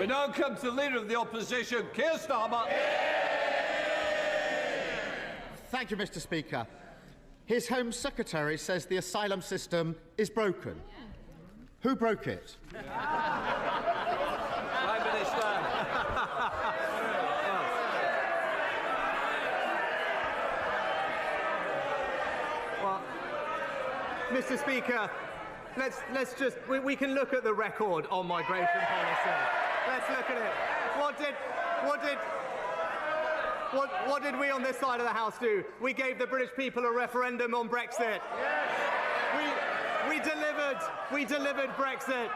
now come to the Leader of the Opposition, Keir Starmer. Thank you, Mr. Speaker. His Home Secretary says the asylum system is broken. Who broke it? Prime Minister. Well, Mr. Speaker, let's just we can look at the record on migration policy. Let's look at it. What did we on this side of the House do? We gave the British people a referendum on Brexit. We delivered Brexit.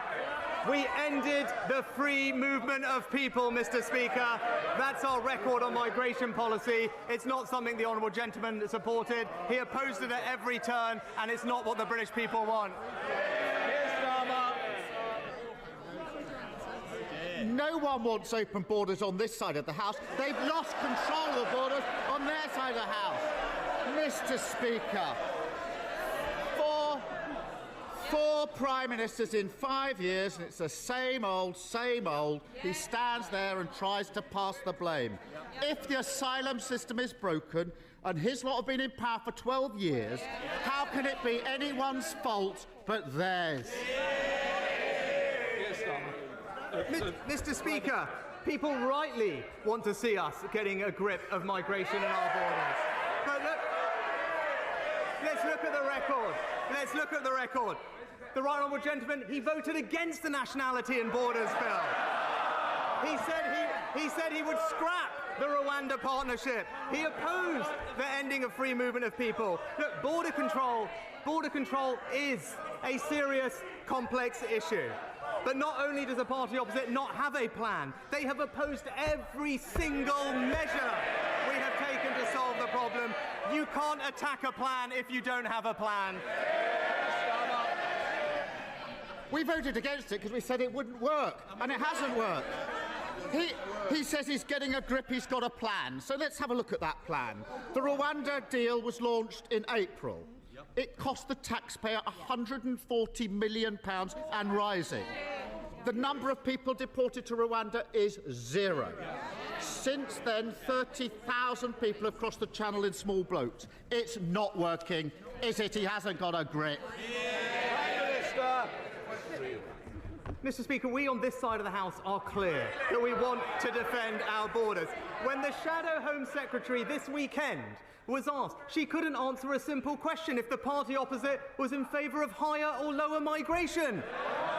We ended the free movement of people, Mr. Speaker. That's our record on migration policy. It's not something the honourable gentleman supported. He opposed it at every turn, and it's not what the British people want. No one wants open borders on this side of the House. They've lost control of the borders on their side of the House. Mr. Speaker, four Prime Ministers in 5 years, and it's the same old, same old. He stands there and tries to pass the blame. If the asylum system is broken, and his lot have been in power for 12 years, how can it be anyone's fault but theirs? Mr. Speaker, people rightly want to see us getting a grip of migration in our borders. But look, let's look at the record. Let's look at the record. The right honourable gentleman, he voted against the Nationality and Borders Bill. He said he would scrap the Rwanda partnership. He opposed the ending of free movement of people. Look, border control is a serious, complex issue. But not only does the party opposite not have a plan, they have opposed every single measure we have taken to solve the problem. You can't attack a plan if you don't have a plan. We voted against it because we said it wouldn't work, and it hasn't worked. He says he's getting a grip, he's got a plan. So let's have a look at that plan. The Rwanda deal was launched in April. It cost the taxpayer £140 million and rising. The number of people deported to Rwanda is 0. Since then, 30,000 people have crossed the channel in small boats. It's not working, is it? He hasn't got a grip. Mr. Speaker, we on this side of the House are clear that we want to defend our borders. When the Shadow Home Secretary this weekend was asked, she couldn't answer a simple question if the party opposite was in favour of higher or lower migration.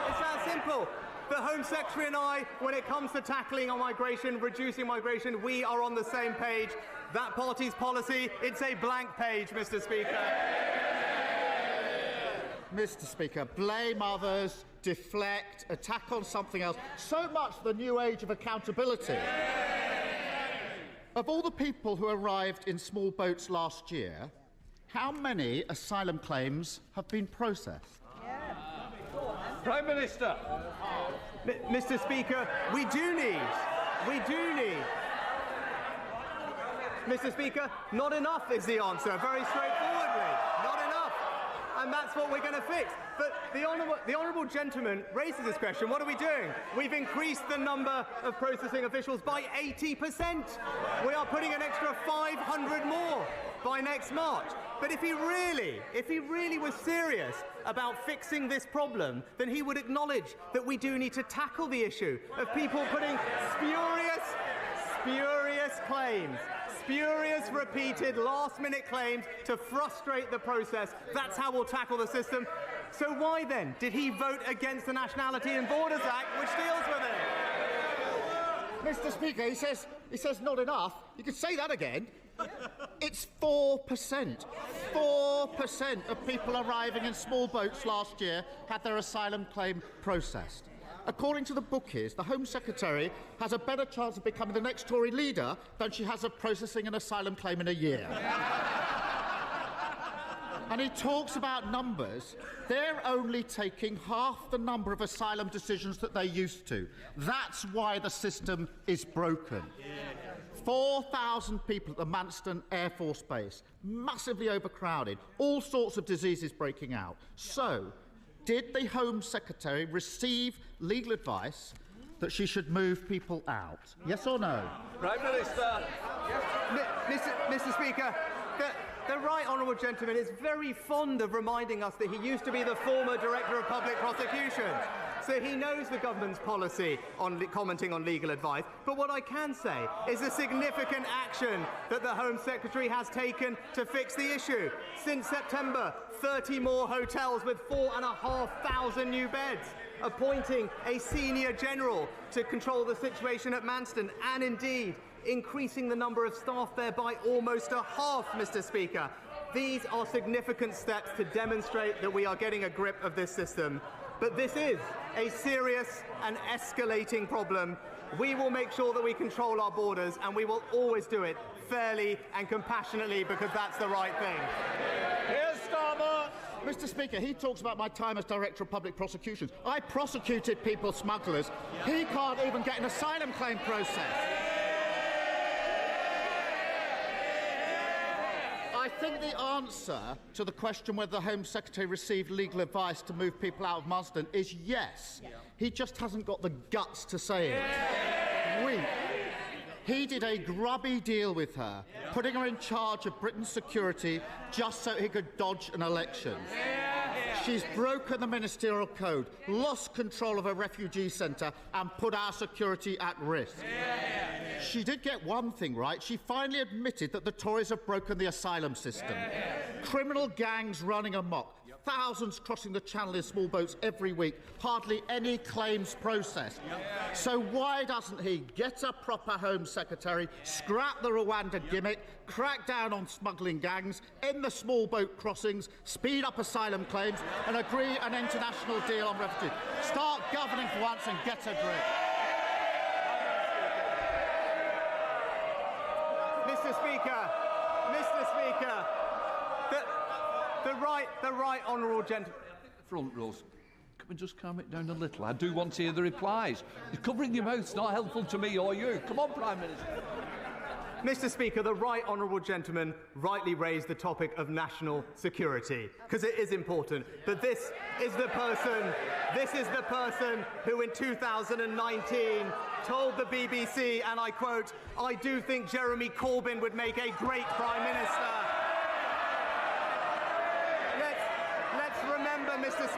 It's that simple. The Home Secretary and I, when it comes to tackling on migration, reducing migration, we are on the same page. That party's policy, it's a blank page, Mr. Speaker. Mr. Speaker, blame others, deflect, attack on something else. So much the new age of accountability. Of all the people who arrived in small boats last year, how many asylum claims have been processed? Prime Minister. Mr. Speaker, we do need. Mr. Speaker, not enough is the answer, very straightforwardly. Not enough. And that's what we're going to fix. But the honourable gentleman raises this question. What are we doing? We've increased the number of processing officials by 80%. We are putting an extra 500 more by next March. But if he really was serious about fixing this problem, then he would acknowledge that we do need to tackle the issue of people putting spurious claims. Spurious, repeated, last-minute claims to frustrate the process. That's how we'll tackle the system. So why, then, did he vote against the Nationality and Borders Act, which deals with it? Mr. Speaker, he says not enough. You could say that again. It's 4%. 4% of people arriving in small boats last year had their asylum claim processed. According to the bookies, the Home Secretary has a better chance of becoming the next Tory leader than she has of processing an asylum claim in a year. And he talks about numbers. They're only taking half the number of asylum decisions that they used to. That's why the system is broken. 4,000 people at the Manston Air Force Base, massively overcrowded, all sorts of diseases breaking out. So, did the Home Secretary receive legal advice that she should move people out? Yes or no? Prime Minister. Mr. Speaker, the right honourable gentleman is very fond of reminding us that he used to be the former Director of Public Prosecutions. So he knows the government's policy on commenting on legal advice. But what I can say is the significant action that the Home Secretary has taken to fix the issue. Since September, 30 more hotels with 4,500 new beds, appointing a senior general to control the situation at Manston, and indeed increasing the number of staff there by almost a half, Mr. Speaker. These are significant steps to demonstrate that we are getting a grip of this system. But this is a serious and escalating problem. We will make sure that we control our borders, and we will always do it fairly and compassionately, because that's the right thing. Keir Starmer. Mr. Speaker, he talks about my time as Director of Public Prosecutions. I prosecuted people smugglers. He can't even get an asylum claim processed. I think the answer to the question whether the Home Secretary received legal advice to move people out of Manston is yes. He just hasn't got the guts to say it. He did a grubby deal with her, putting her in charge of Britain's security just so he could dodge an election. She's broken the ministerial code, lost control of a refugee centre and put our security at risk. She did get one thing right. She finally admitted that the Tories have broken the asylum system. Criminal gangs running amok, thousands crossing the channel in small boats every week, hardly any claims processed. So why doesn't he get a proper Home Secretary, scrap the Rwanda gimmick, crack down on smuggling gangs, end the small boat crossings, speed up asylum claims and agree an international deal on refugees? Start governing for once and get a grip. Mr. Speaker, the right honourable gentleman. Front rows. Can we just calm it down a little? I do want to hear the replies. You're covering your mouth's not helpful to me or you. Come on, Prime Minister. Mr. Speaker, the right honourable gentleman rightly raised the topic of national security, because it is important. But this is the person who in 2019 told the BBC, and I quote, "I do think Jeremy Corbyn would make a great Prime Minister." Let's remember, Mr.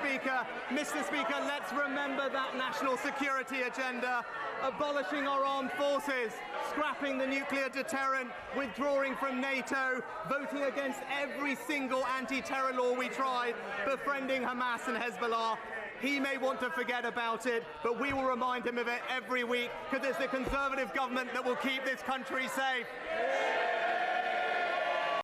Speaker, let's remember that national security agenda, abolishing our armed forces, scrapping the nuclear deterrent, withdrawing from NATO, voting against every single anti-terror law we tried, befriending Hamas and Hezbollah. He may want to forget about it, but we will remind him of it every week, because it's the Conservative government that will keep this country safe.